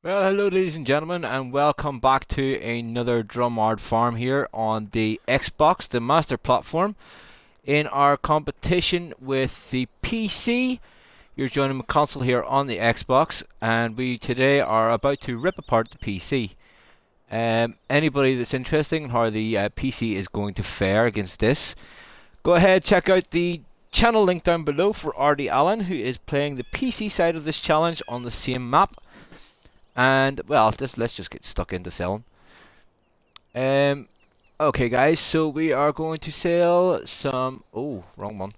Well, hello ladies and gentlemen, and welcome back to another Drumard Farm here on the Xbox, the master platform. In our competition with the PC, you're joining McConsole here on the Xbox, and we today are about to rip apart the PC. Anybody that's interested in how the PC is going to fare against this, go ahead, check out the channel link down below for RD Allen, who is playing the PC side of this challenge on the same map. And well, let's just get stuck into selling. Okay, guys. So we are going to sell some. Oh, wrong one.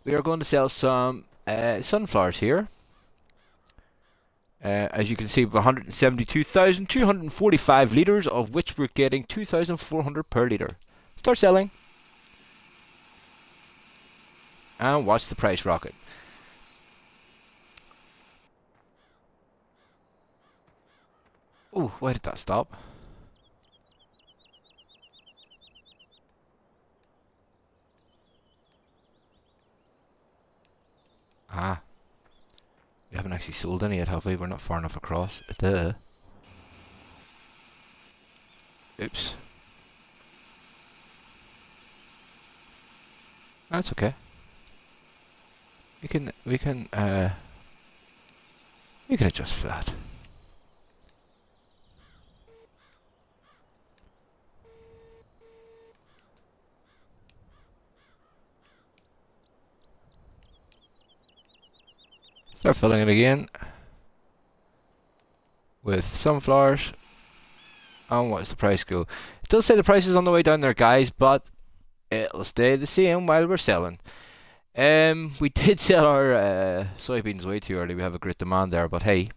We are going to sell some sunflowers here. As you can see, 172,245 liters, of which we're getting 2,400 per liter. Start selling, and watch the price rocket. Oh, why did that stop? Ah. We haven't actually sold any yet, have we? We're not far enough across. Duh. Oops. That's okay. We can adjust for that. Start filling it again with sunflowers. And what's the price go? It does say the price is on the way down there, guys, but it'll stay the same while we're selling. We did sell our soybeans way too early. We have a great demand there, but hey.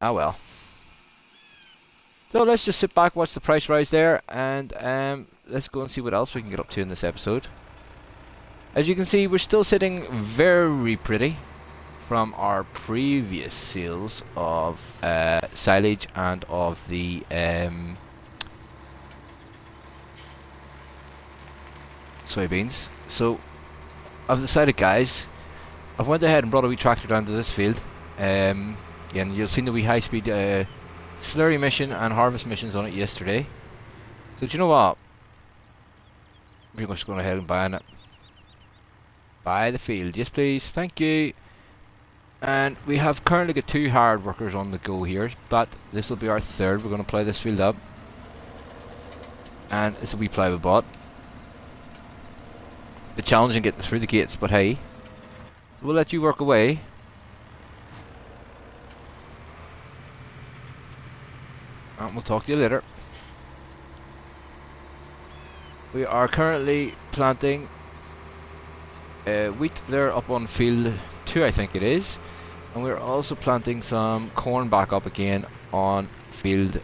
Ah well. So let's just sit back, watch the price rise there, and let's go and see what else we can get up to in this episode. As you can see, we're still sitting very pretty from our previous sales of silage and of the soybeans. So I've decided, guys, I've went ahead and brought a wee tractor down to this field. And you'll see the wee high-speed slurry mission and harvest missions on it yesterday. So do you know what? We're just going ahead and buying it. Buy the field, yes please, thank you. And we have currently got 2 hard workers on the go here, but this will be our 3rd. We're going to plough this field up, and it's a wee plough we bought. The challenge in getting through the gates, but hey, we'll let you work away. And we'll talk to you later. We are currently planting wheat there up on field 2, I think it is, and we're also planting some corn back up again on field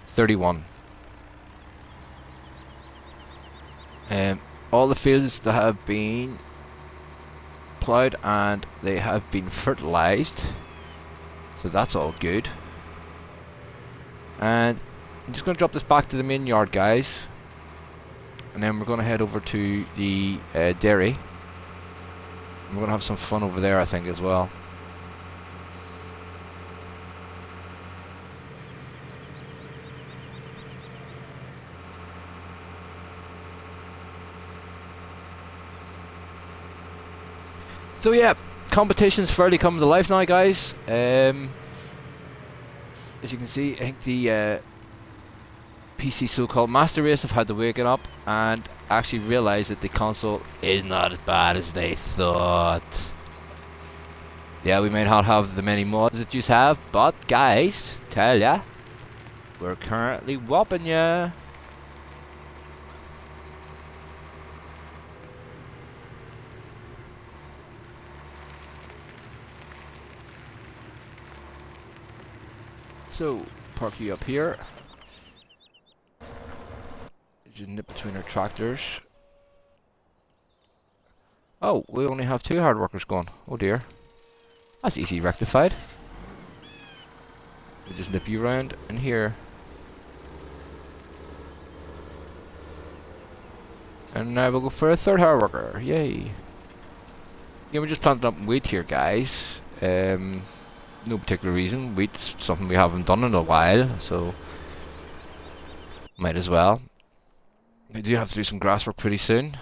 31. All the fields that have been ploughed and they have been fertilized, so that's all good. And I'm just going to drop this back to the main yard, guys. And then we're going to head over to the dairy. We're going to have some fun over there, I think, as well. So yeah, competition's fairly coming to life now, guys. As you can see, I think the PC so-called master race have had to wake it up and actually realize that the console is not as bad as they thought. Yeah, we may not have the many mods that you have, but guys, tell ya, we're currently whopping ya. So, park you up here. Just nip between our tractors. Oh, we only have 2 hard workers going. Oh dear. That's easy rectified. We'll just nip you around in here. And now we'll go for a 3rd hard worker. Yay. Yeah, we're just planting up wheat here, guys. No particular reason. Wheat's something we haven't done in a while, so might as well. I do have to do some grass work pretty soon.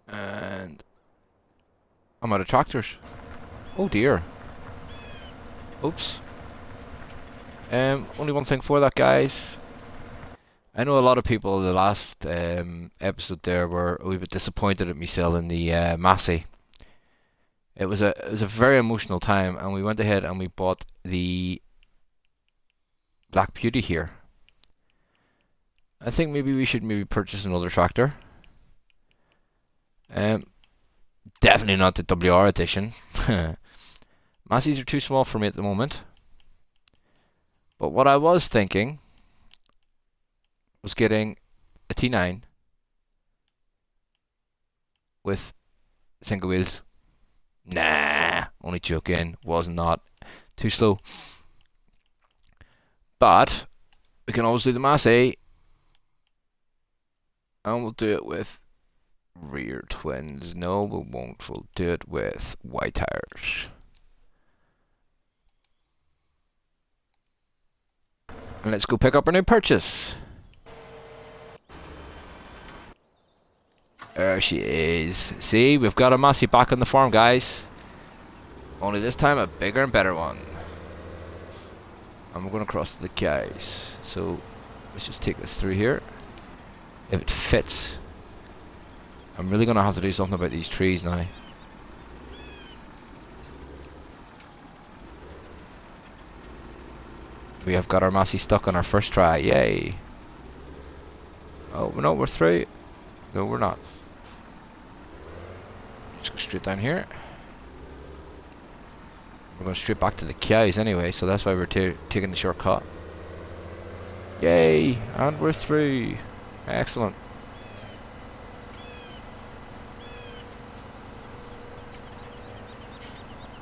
And I'm out of tractors. Oh dear. Oops. Only one thing for that, guys. I know a lot of people in the last episode there were a wee bit disappointed at me selling the Massey. It was a very emotional time, and we went ahead and we bought the Black Beauty here. I think maybe we should purchase another tractor. Definitely not the WR edition. Masseys are too small for me at the moment. But what I was thinking was getting a T9 with single wheels. Nah, only joking. Was not too slow. But we can always do the Massey, and we'll do it with rear twins. No, we won't. We'll do it with white tires. And let's go pick up our new purchase. There she is. See, we've got a Massey back on the farm, guys. Only this time a bigger and better one. And we're going to cross to the cows. So let's just take this through here. If it fits. I'm really going to have to do something about these trees now. We have got our Massey stuck on our first try. Yay. Oh, no, we're through. No, we're not. Just go straight down here. We're going straight back to the cows anyway, so that's why we're taking the shortcut. Yay! And we're through. Excellent.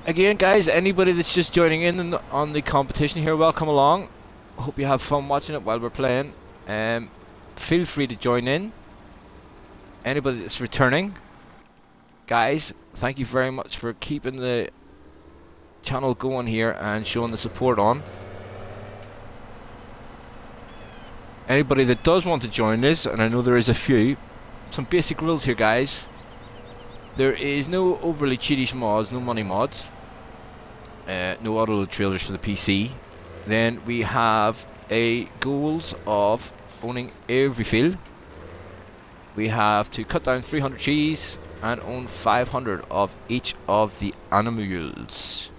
Again, guys, anybody that's just joining in on the competition here, welcome along. Hope you have fun watching it while we're playing. Feel free to join in. Anybody that's returning, guys, thank you very much for keeping the channel going here and showing the support on. Anybody that does want to join us, and I know there is a few, some basic rules here, guys. There is no overly cheatish mods, no money mods. No autoload trailers for the PC. Then we have goals of owning every field. We have to cut down 300 trees and own 500 of each of the animals.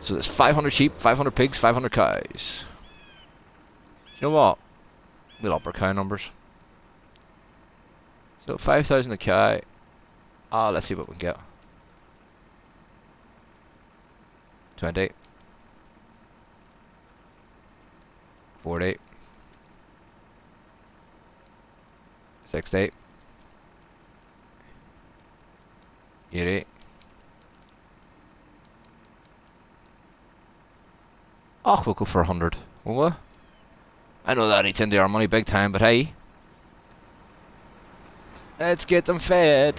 So that's 500 sheep, 500 pigs, 500 cows. You know what? We'll up our cow numbers. So 5,000 a cow. Let's see what we can get. 20. 40. 60. 80. Oh, we'll go for 100. Will we? I know that eats into our money big time, but hey. Let's get them fed.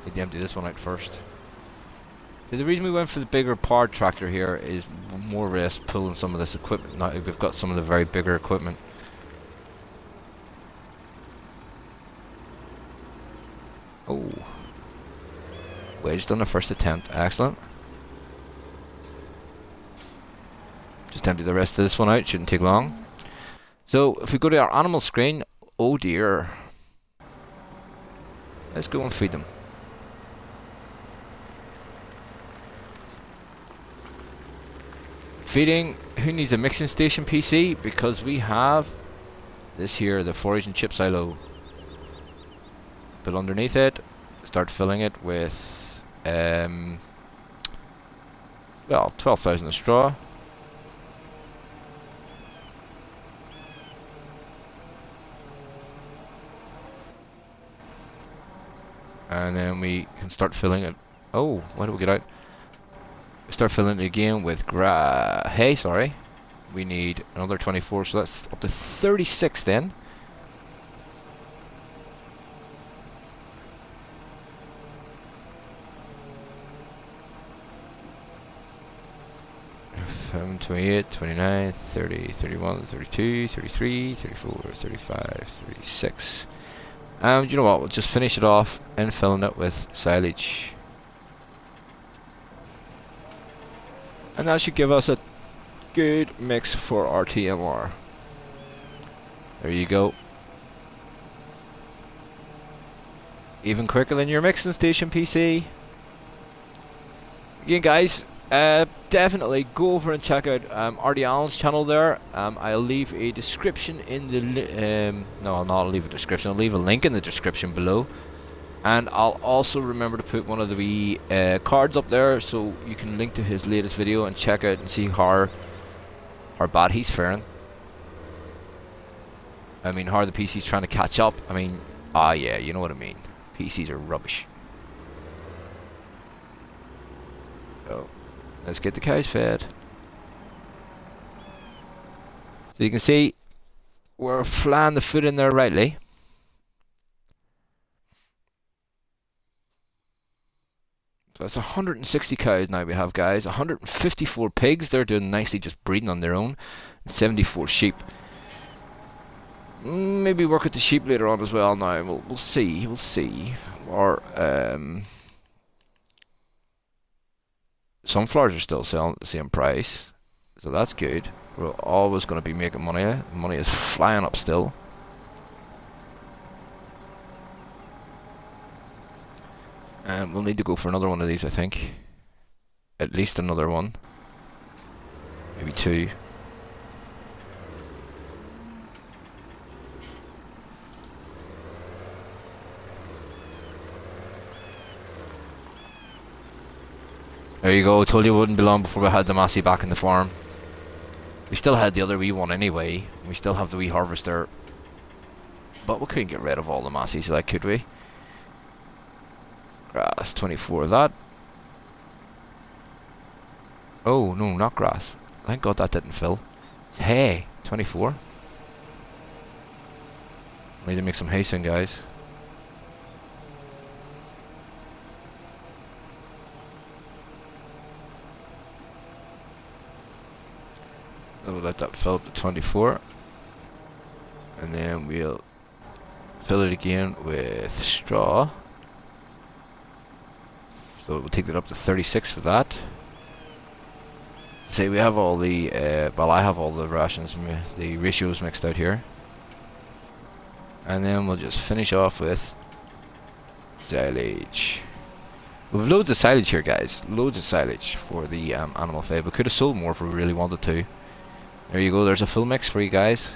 Need to empty this one out first. So the reason we went for the bigger powered tractor here is more or less pulling some of this equipment. Now we've got some of the very bigger equipment. Oh. Wedged on the first attempt. Excellent. Just empty the rest of this one out. Shouldn't take long. So if we go to our animal screen, oh dear. Let's go and feed them. Feeding, who needs a mixing station PC? Because we have this here, the forage and chip silo. But underneath it, start filling it with, well, 12,000 of straw. And then we can start filling it. Oh, why do we get out? Start filling it again with hay, sorry. we need another 24, so that's up to 36 then. Um, 28, 29, 30, 31, 32, 33, 34, 35, 36. You know what, we'll just finish it off and filling it with silage. And that should give us a good mix for our TMR. There you go. Even quicker than your mixing station, PC. Again, guys, definitely go over and check out Artie Allen's channel there. I'll leave a description in the no, I'll not leave a description. I'll leave a link in the description below, and I'll also remember to put one of the wee cards up there so you can link to his latest video and check out and see how bad he's faring. I mean, how the PC's trying to catch up. I mean, yeah, you know what I mean. PCs are rubbish. So let's get the cows fed. So you can see we're flying the foot in there rightly. So that's 160 cows now we have, guys. 154 pigs. They're doing nicely, just breeding on their own. 74 sheep. Maybe work at the sheep later on as well. Now we'll see. We'll see. Or sunflowers are still selling at the same price, so that's good. We're always going to be making money. Money is flying up still. And we'll need to go for another one of these, I think. At least another one. Maybe two. There you go, told you it wouldn't be long before we had the Massey back in the farm. We still had the other wee one anyway. We still have the wee harvester. But we couldn't get rid of all the Masseys, like, could we? Grass, 24 of that. Oh, no, not grass. Thank God that didn't fill. It's hay, 24. Need to make some hay soon, guys. We'll let that fill up to 24, and then we'll fill it again with straw. So we'll take that up to 36 for that. Say we have all the well, I have all the rations, the ratios mixed out here, and then we'll just finish off with silage. We've loads of silage here, guys. Loads of silage for the animal feed. We could have sold more if we really wanted to. There you go, there's a full mix for you guys.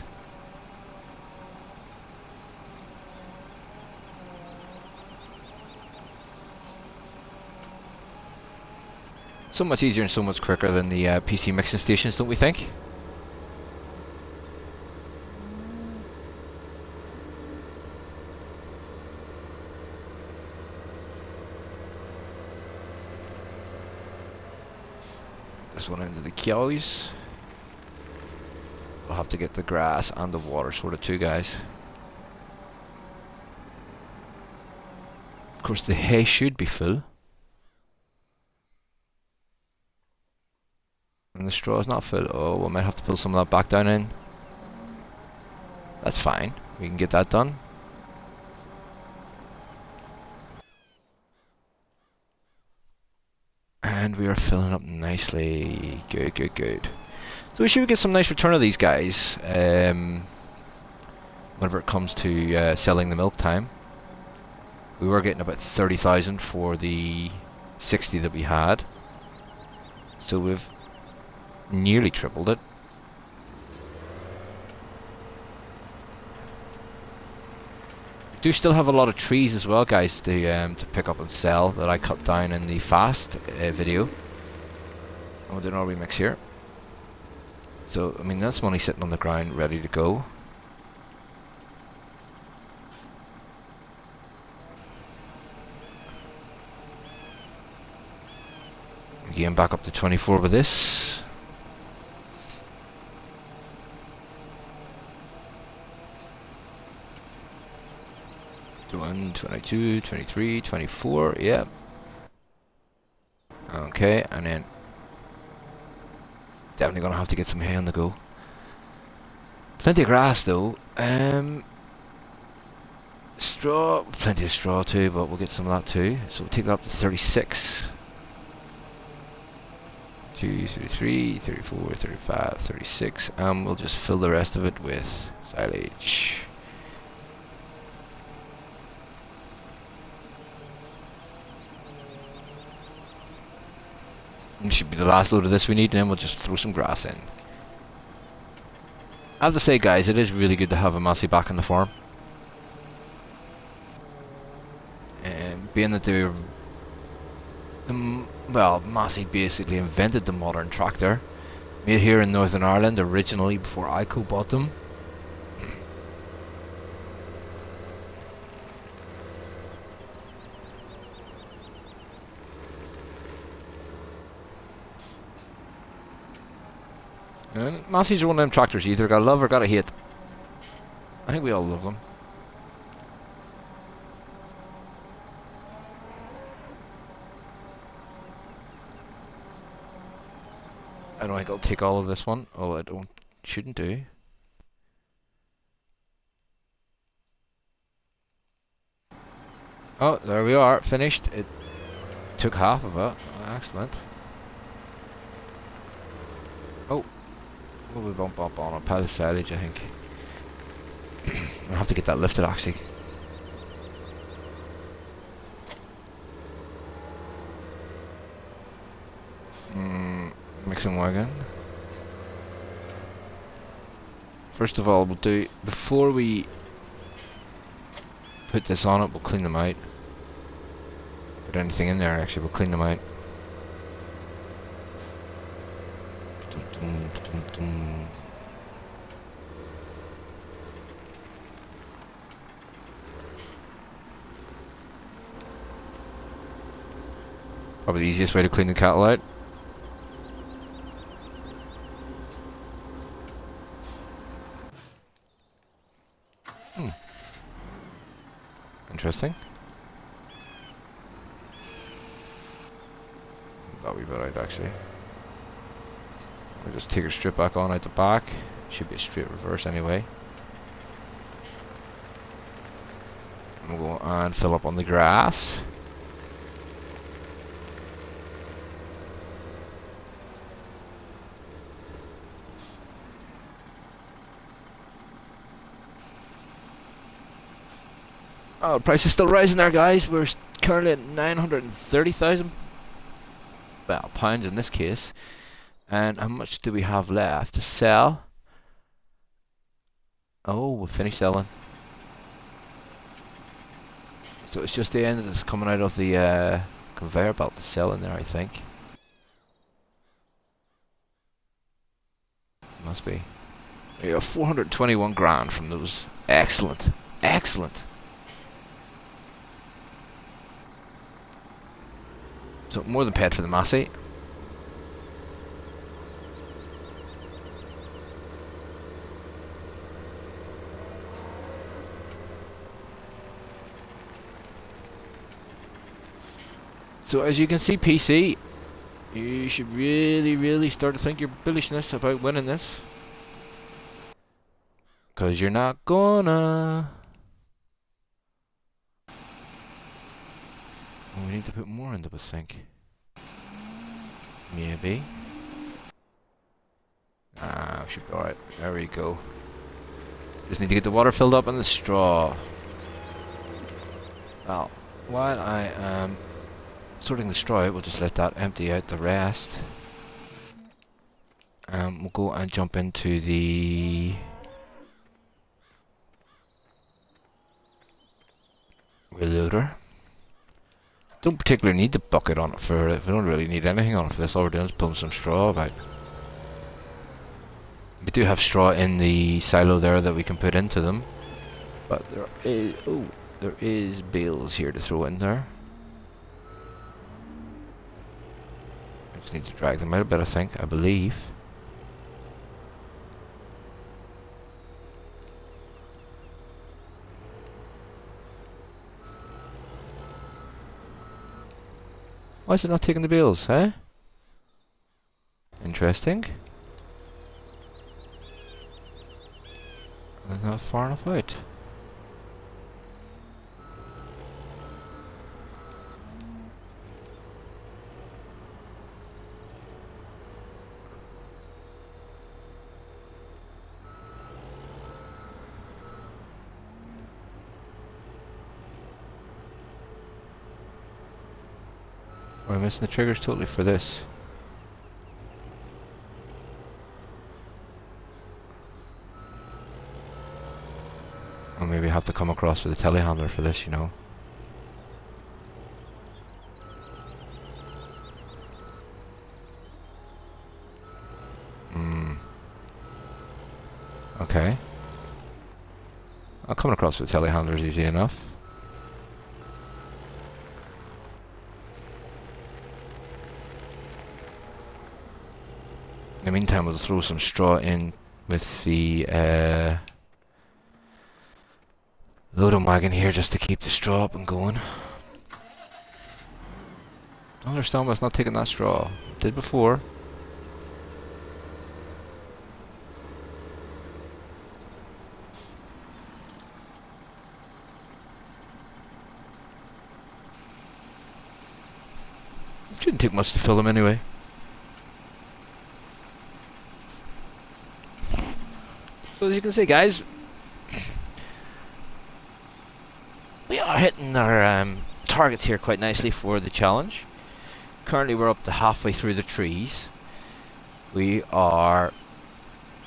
So much easier and so much quicker than the PC mixing stations, don't we think? This one into the cows. We'll have to get the grass and the water sorted too, guys. Of course, the hay should be full. And the straw is not full. Oh, we might have to pull some of that back down in. That's fine. We can get that done. And we are filling up nicely. Good, good, good. So we should get some nice return of these guys whenever it comes to selling the milk time. We were getting about 30,000 for the 60 that we had, so we've nearly tripled it. Do still have a lot of trees as well, guys, to pick up and sell that I cut down in the fast video. We're doing our remix here. So, I mean, that's money sitting on the ground ready to go. Again, back up to 24 with this. 21, 22, 23, 24, yep. Okay, and then definitely gonna have to get some hay on the go. Plenty of grass though. Straw, plenty of straw too, but we'll get some of that too. So we'll take that up to 36. 33, 34, 35, 36, and we'll just fill the rest of it with silage. And should be the last load of this we need, and then we'll just throw some grass in. I have to say, guys, it is really good to have a Massey back on the farm. Being that they're well, Massey basically invented the modern tractor, made here in Northern Ireland originally before ICO bought them. And Massey's are one of them tractors you either gotta love or gotta hate. I think we all love them. I don't think I'll take all of this one. Oh, I shouldn't do. Oh, there we are, finished. It took half of it. Excellent. Oh, we'll bump up on a pile of silage, I think. I'll have to get that lifted actually. Mixing wagon. First of all, we'll do, before we put this on it, we'll clean them out. Put anything in there actually, we'll clean them out. Probably the easiest way to clean the cattle out. Interesting. That wee bit out actually. We'll just take our strip back on out the back. Should be a straight reverse anyway. And we'll go and fill up on the grass. Oh, the price is still rising there, guys. We're currently at 930,000 well, pounds in this case. And how much do we have left to sell? Oh, we've finished selling. So it's just the end that's coming out of the conveyor belt to sell in there, I think. Must be. Yeah, 421 grand from those. Excellent. Excellent. So more than paid for the Massey. So as you can see, PC, you should really start to think your bullishness about winning this. Cause you're not gonna. We need to put more into the sink. Maybe. Ah, should be alright. There we go. Just need to get the water filled up in the straw. Well, while I am sorting the straw out, we'll just let that empty out the rest. We'll go and jump into the reloader. Don't particularly need the bucket on it for it. We don't really need anything on it for this. All we're doing is pulling some straw about. We do have straw in the silo there that we can put into them, but there is bales here to throw in there. I just need to drag them out a bit, I believe. Why is it not taking the bills, eh? Interesting. It's not far enough out. We're missing the triggers totally for this. Or maybe I have to come across with a telehandler for this, you know. Okay. I'll come across with telehandlers easy enough. In the meantime, we'll throw some straw in with the loading wagon here just to keep the straw up and going. I don't understand why it's not taking that straw. It did before. It shouldn't take much to fill them anyway. So as you can see, guys, we are hitting our targets here quite nicely for the challenge. Currently we're up to halfway through the trees. We are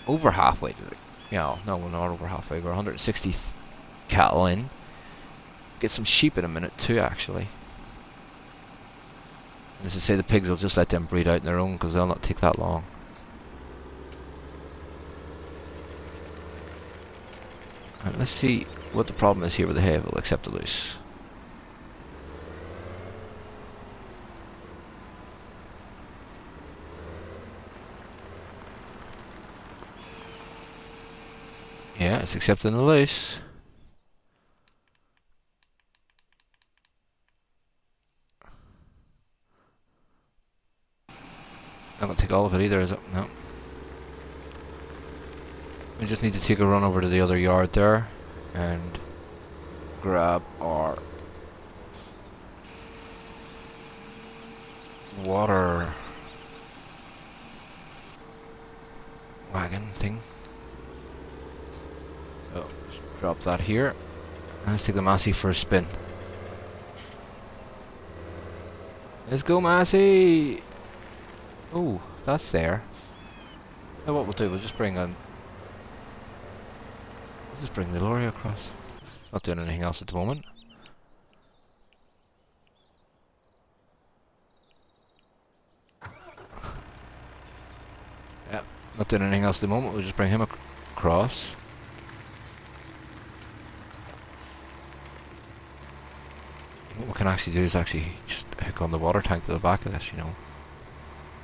over halfway to the, no, we're not over halfway. We're 160 cattle in. Get some sheep in a minute too, actually. And as I say, the pigs, will just let them breed out on their own because they'll not take that long. Right, let's see what the problem is here with the hay. We'll accept the loose. Yeah, it's accepting the loose. Not gonna take all of it either, is it? No. We just need to take a run over to the other yard there and grab our water wagon thing. So, just drop that here. And let's take the Massey for a spin. Let's go, Massey! Oh, that's there. Now what we'll do, we'll just bring on... Just bring the lorry across. It's not doing anything else at the moment. Yeah, not doing anything else at the moment. We'll just bring him across. What we can actually do is actually just hook on the water tank to the back of this, you know.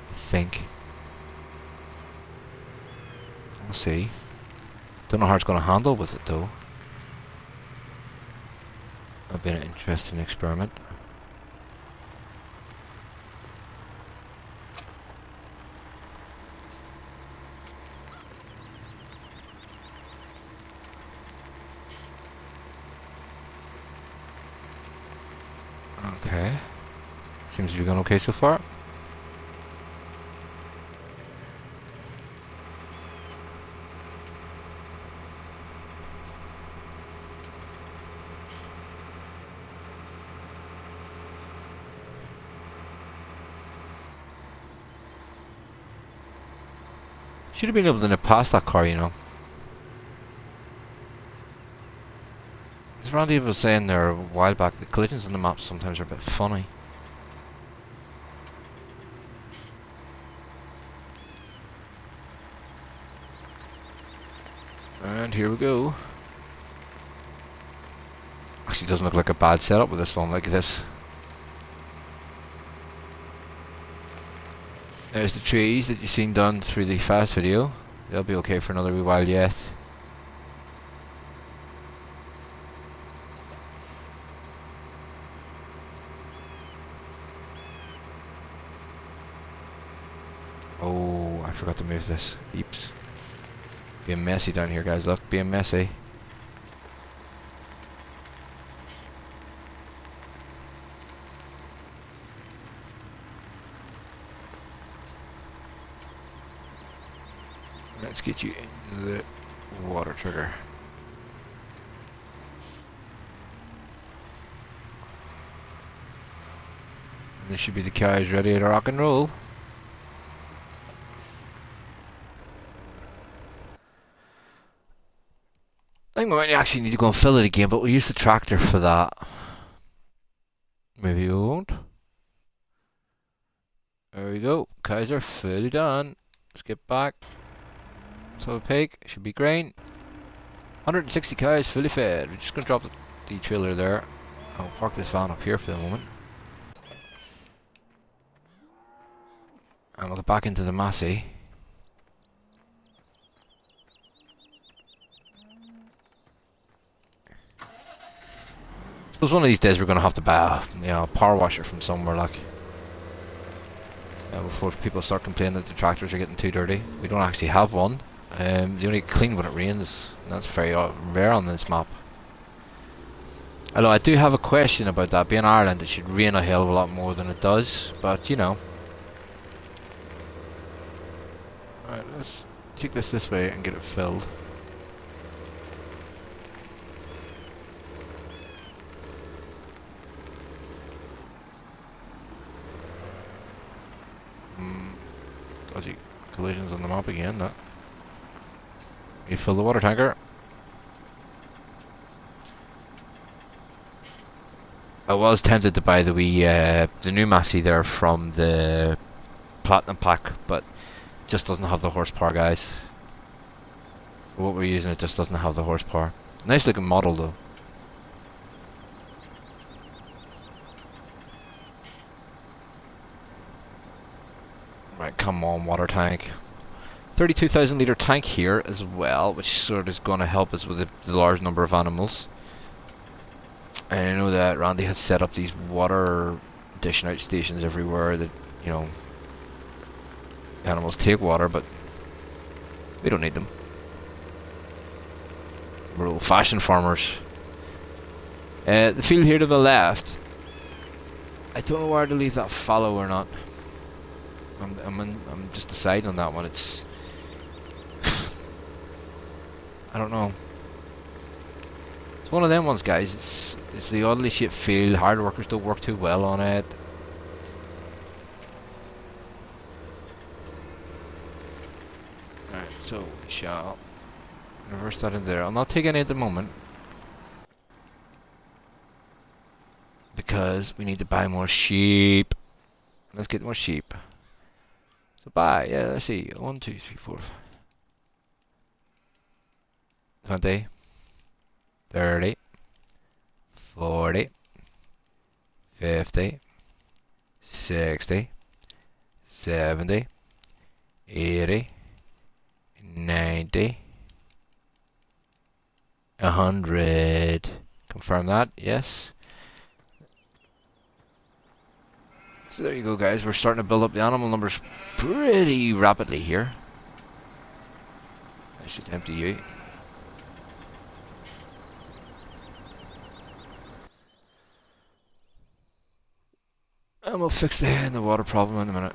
I think. We'll see. Don't know how it's going to handle with it though. That'd be an interesting experiment. Okay. Seems to be going okay so far. Should have been able to nip past that car, you know. As Randy was saying there a while back, the collisions on the map sometimes are a bit funny. And here we go. Actually doesn't look like a bad setup with this one like this. There's the trees that you've seen done through the fast video. They'll be okay for another wee while yet. Oh, I forgot to move this. Eeps. Being messy down here, guys. Look, being messy. Let's get you into the water trigger. And this should be the cows ready to rock and roll. I think we might actually need to go and fill it again, but we'll use the tractor for that. Maybe we won't. There we go. Cows are fully done. Let's get back. So pig should be grain. 160 cows fully fed. We're just going to drop the trailer there. I'll park this van up here for the moment. And we'll get back into the Massey. Suppose one of these days we're going to have to buy a power washer from somewhere, like, before people start complaining that the tractors are getting too dirty. We don't actually have one. They only clean when it rains, and that's very rare on this map. Although I do have a question about that. Being Ireland, it should rain a hell of a lot more than it does, but you know. Alright, let's take this way and get it filled. Dodgy collisions on the map again, that. You fill the water tanker. I was tempted to buy the new Massey there from the Platinum Pack, but just doesn't have the horsepower, guys. For what we're using, it just doesn't have the horsepower. Nice looking model though. Right, come on, water tank. 32,000 litre tank here as well, which sort of is going to help us with the large number of animals. And I know that Randy has set up these water dishing out stations everywhere that, you know, animals take water, but we don't need them. We're old-fashioned farmers. The field here to the left, I don't know where to leave that fallow or not. I'm just deciding on that one. It's I don't know. It's one of them ones, guys. It's the oddly shaped field. Hard workers don't work too well on it. Alright, so we shall reverse that in there. I'll not take any at the moment, because we need to buy more sheep. Let's get more sheep. So buy, yeah, let's see. 1, 2, 3, 4, 5. 20, 30, 40, 50, 60, 70, 80, 90, 100. Confirm that, yes. So there you go, guys. We're starting to build up the animal numbers pretty rapidly here. Let's just empty you. And we'll fix the water problem in a minute.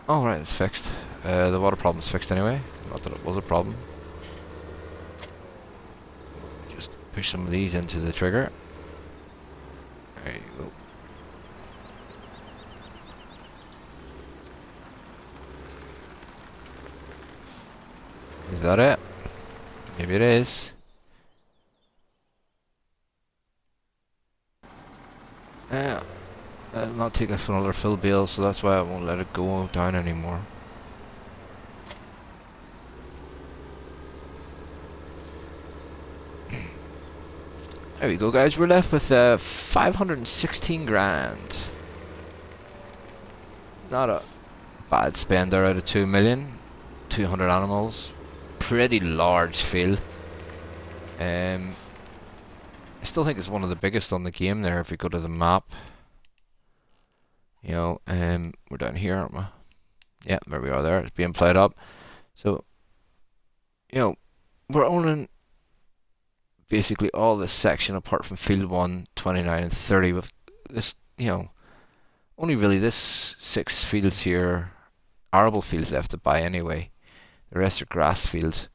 Oh, right, it's fixed. The water problem's fixed anyway. Not that it was a problem. Just push some of these into the trigger. There you go. Is that it? Maybe it is. Yeah. It'll not take us for another fill bill, so that's why I won't let it go down anymore. There we go, guys. We're left with 516 grand. Not a bad spender out of 2 million. 200 animals. Pretty large field. I still think it's one of the biggest on the game there if we go to the map. You know, we're down here, aren't we? Yeah, there we are there. It's being played up. So, you know, we're owning basically all this section apart from field 1, 29 and 30 with this, you know, only really this 6 fields here, arable fields left to buy anyway. The rest are grass fields.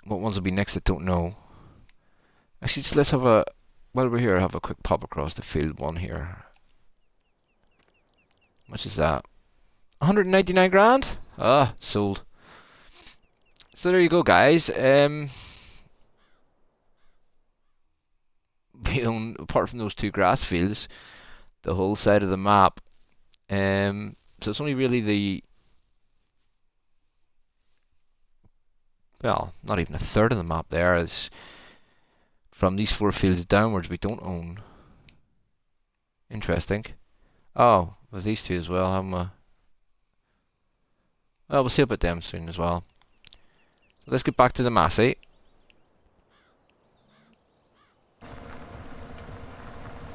What ones will be next I don't know. Actually, just let's have a, while we're here, have a quick pop across the field 1 here. How much is that? 199 grand? Ah, sold. So there you go, guys. We own, apart from those 2 grass fields, the whole side of the map. So it's only really the, well, not even a third of the map there. Is from these 4 fields downwards we don't own. Interesting. Oh, with these 2 as well, haven't we? Well, we'll see about them soon as well. So let's get back to the Massey.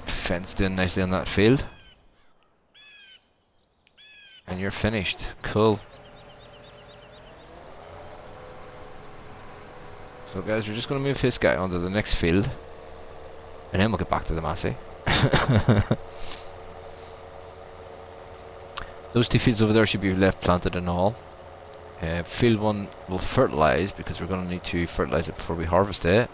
Fence doing nicely on that field. And you're finished. Cool. So guys, we're just going to move this guy onto the next field. And then we'll get back to the Massey. Those 2 fields over there should be left planted and all. Field 1 will fertilise because we're going to need to fertilise it before we harvest it.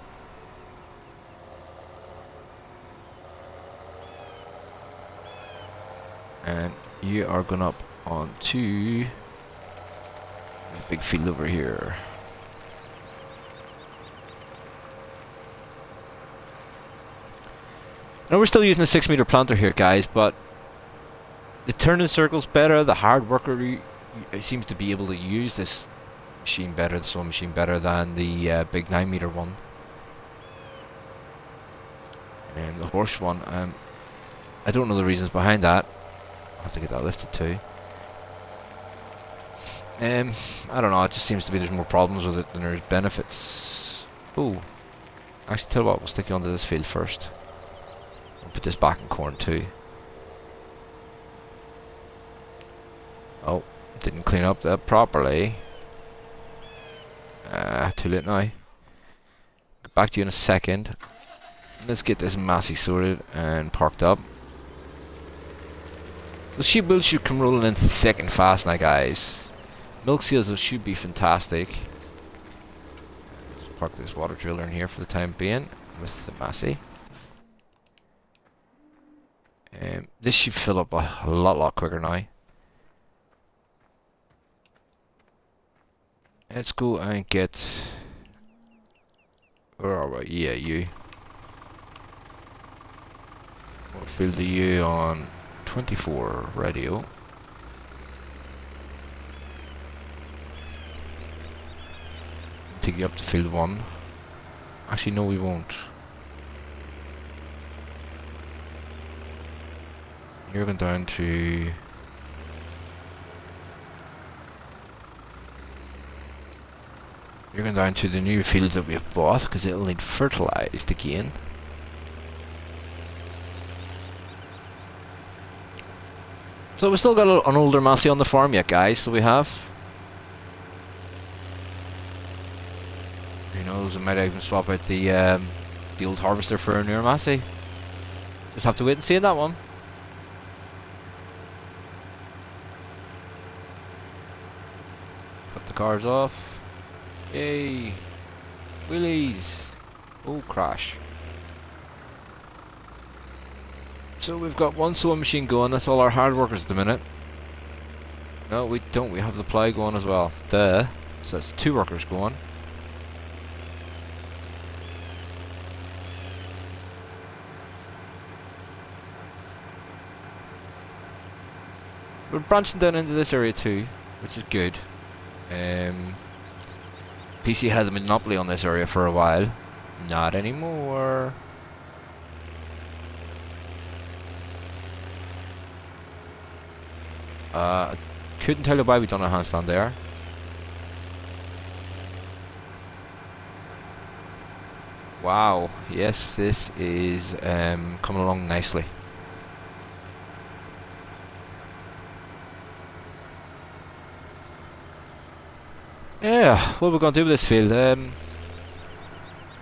And you are going up onto the big field over here. Now we're still using a 6-meter planter here, guys, but the turning circle's better. The hard worker seems to be able to use this machine better, the sewing machine better than the big 9-meter one. And the horse one, I don't know the reasons behind that. I'll have to get that lifted too. I don't know, it just seems to be there's more problems with it than there's benefits. Oh, actually tell you what, we'll stick you onto this field first. I'll put this back in corn too. Oh, didn't clean up that properly. Too late now. Get back to you in a second. Let's get this Massey sorted and parked up. The sheep milk should come rolling in thick and fast now, guys. Milk sales should be fantastic. Let's park this water driller in here for the time being with the Massey. This should fill up a lot quicker now. Let's go and get... Where are we? Yeah, you. We'll fill the U on 24 radio. Take you up to field 1. Actually, no, we won't. You're going down to... You're going down to the new field that we have bought, because it'll need fertilised again. So we've still got an older Massey on the farm yet, guys, so we have. Who knows, we might even swap out the old harvester for a newer Massey. Just have to wait and see that one. Cut the cars off. Yay! Wheelies! Oh, crash. So we've got one sewing machine going, that's all our hard workers at the minute. No, we don't, we have the ply going as well. There. So that's 2 workers going. We're branching down into this area too, which is good. PC had the monopoly on this area for a while. Not anymore. I couldn't tell you why we done a handstand there. Wow, yes, this is coming along nicely. Yeah, what are we going to do with this field?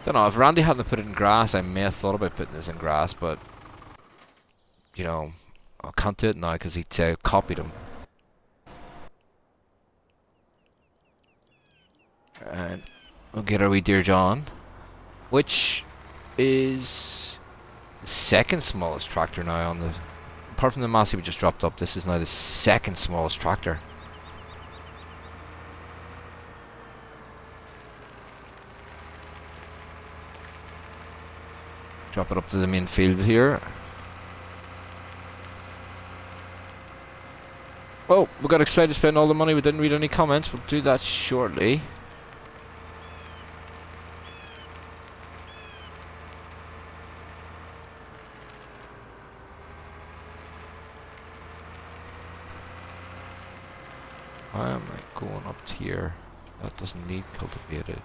Don't know, if Randy hadn't put it in grass, I may have thought about putting this in grass, but, you know, I can't do it now because he'd say I copied him. And we'll get our wee Dear John, which is the second smallest tractor now on the... Apart from the Massey we just dropped up, this is now the second smallest tractor. Drop it up to the main field here. Oh, we got excited to spend all the money. We didn't read any comments. We'll do that shortly. Why am I going up here? That doesn't need cultivated.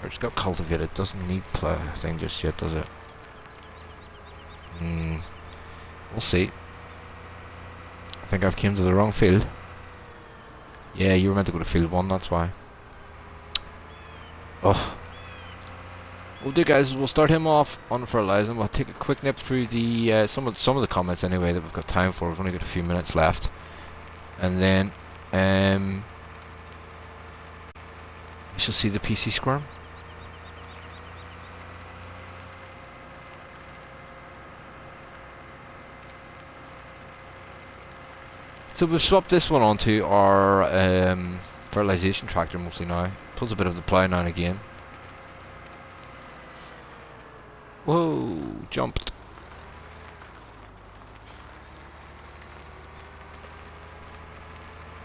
Or it's got cultivated, doesn't need plow thing just yet, does it? We'll see. I think I've came to the wrong field. Yeah, you were meant to go to field 1, that's why. Oh. We'll do, guys, we'll start him off on fertilizing. We'll take a quick nip through the some of the comments anyway that we've got time for. We've only got a few minutes left. And then we shall see the PC squirm. So we've swapped this one onto our fertilization tractor mostly now. Pulls a bit of the plough now and again. Whoa, jumped.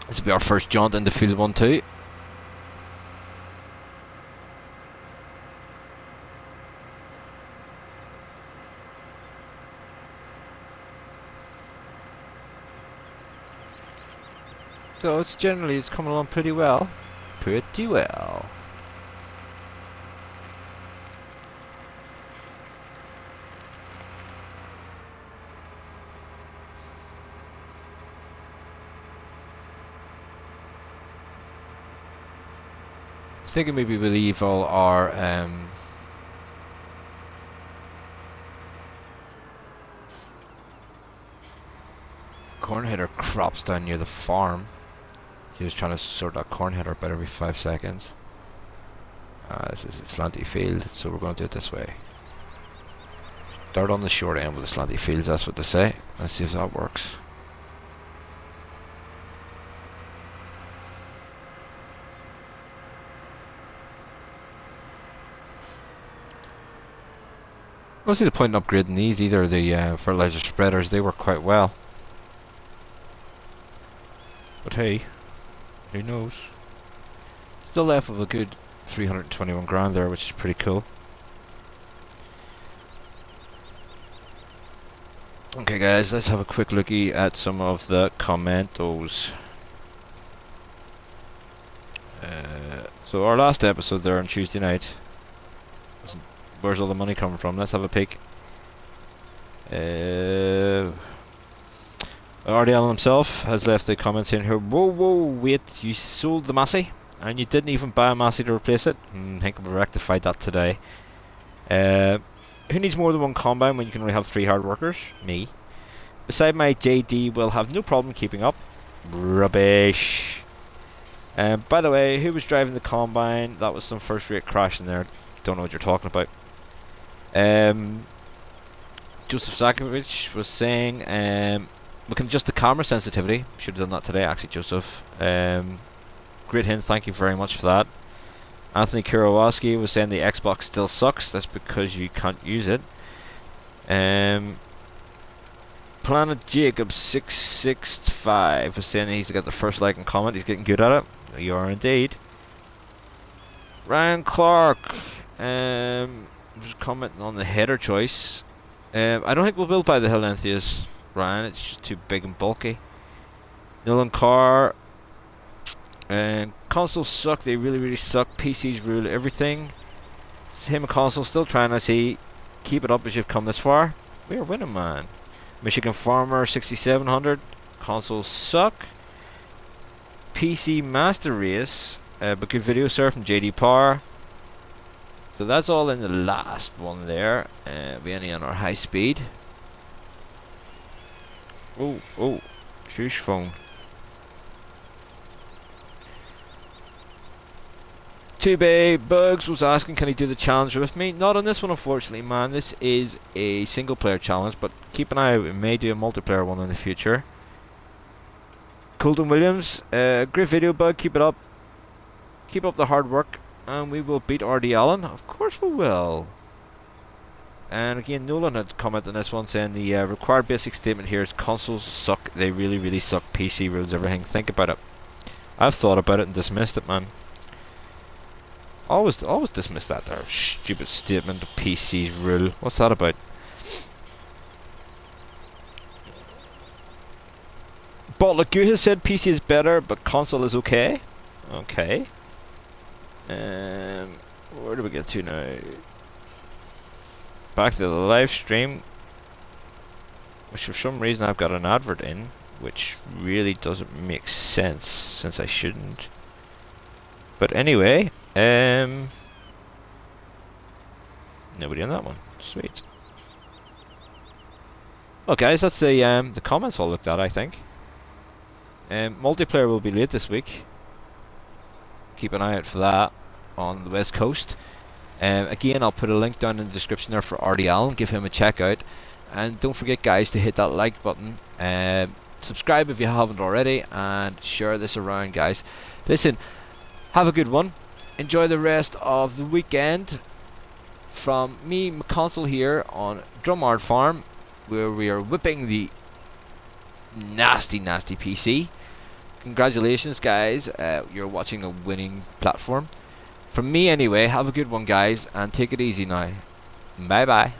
This will be our first jaunt into field 1 too. So it's coming along pretty well. Pretty well. I was thinking maybe we'll leave all our corn header crops down near the farm. He was trying to sort that corn header about every 5 seconds. This is a slanty field, so we're going to do it this way. Start on the short end with the slanty fields, that's what they say. Let's see if that works. I don't see the point in upgrading these either. The fertilizer spreaders, they work quite well. But hey, who knows? Still left with a good 321 grand there, which is pretty cool. Okay guys, let's have a quick looky at some of the commentos. So our last episode there on Tuesday night, where's all the money coming from? Let's have a peek. RDL himself has left a comment saying here, whoa, wait, you sold the Massey and you didn't even buy a Massey to replace it? I think we've rectified that today. Who needs more than one combine when you can only have 3 hard workers? Me. Beside my JD will have no problem keeping up. Rubbish. By the way, who was driving the combine? That was some first rate crash in there. Don't know what you're talking about. Joseph Zakovich was saying we can adjust the camera sensitivity. Should have done that today actually, Joseph. Great hint, thank you very much for that. Anthony Kurowaski was saying the Xbox still sucks. That's because you can't use it. Planet Jacob 665 was saying he's got the first like and comment. He's getting good at it. You are indeed. Ryan Clark was commenting on the header choice. I don't think we'll build by the Helenthius, Ryan. It's just too big and bulky. Nolan Carr. Consoles suck. They really suck. PCs rule everything. It's him and McConsole still trying to see. Keep it up as you've come this far. We are winning, man. Michigan Farmer 6700. Consoles suck. PC Master Race, but good video, sir, from JD Power. So that's all in the last one there. We only on our high speed. Oh, shush phone. 2Bay Bugs was asking, can he do the challenge with me? Not on this one, unfortunately, man. This is a single player challenge, but keep an eye out. We may do a multiplayer one in the future. Colton Williams, great video, Bug. Keep it up. Keep up the hard work, and we will beat RD Allen. Of course we will. And again, Nolan had commented on this one saying the required basic statement here is consoles suck. They really, really suck. PC rules everything. Think about it. I've thought about it and dismissed it, man. Always dismiss that there stupid statement. The PC's rule. What's that about? Botlagoo has said PC is better, but console is okay. Okay. Where do we get to now? Back to the live stream, which for some reason I've got an advert in, which really doesn't make sense since I shouldn't. But anyway, nobody on that one. Sweet. Well, guys, that's the comments all looked at, I think. Multiplayer will be late this week. Keep an eye out for that on the West Coast. Again, I'll put a link down in the description there for RD Allen. Give him a check out. And don't forget, guys, to hit that like button. Subscribe if you haven't already. And share this around, guys. Listen, have a good one. Enjoy the rest of the weekend. From me, McConsole, here on Drumard Farm, where we are whipping the nasty, nasty PC. Congratulations, guys. You're watching a winning platform. From me anyway, have a good one, guys, and take it easy now. Bye bye.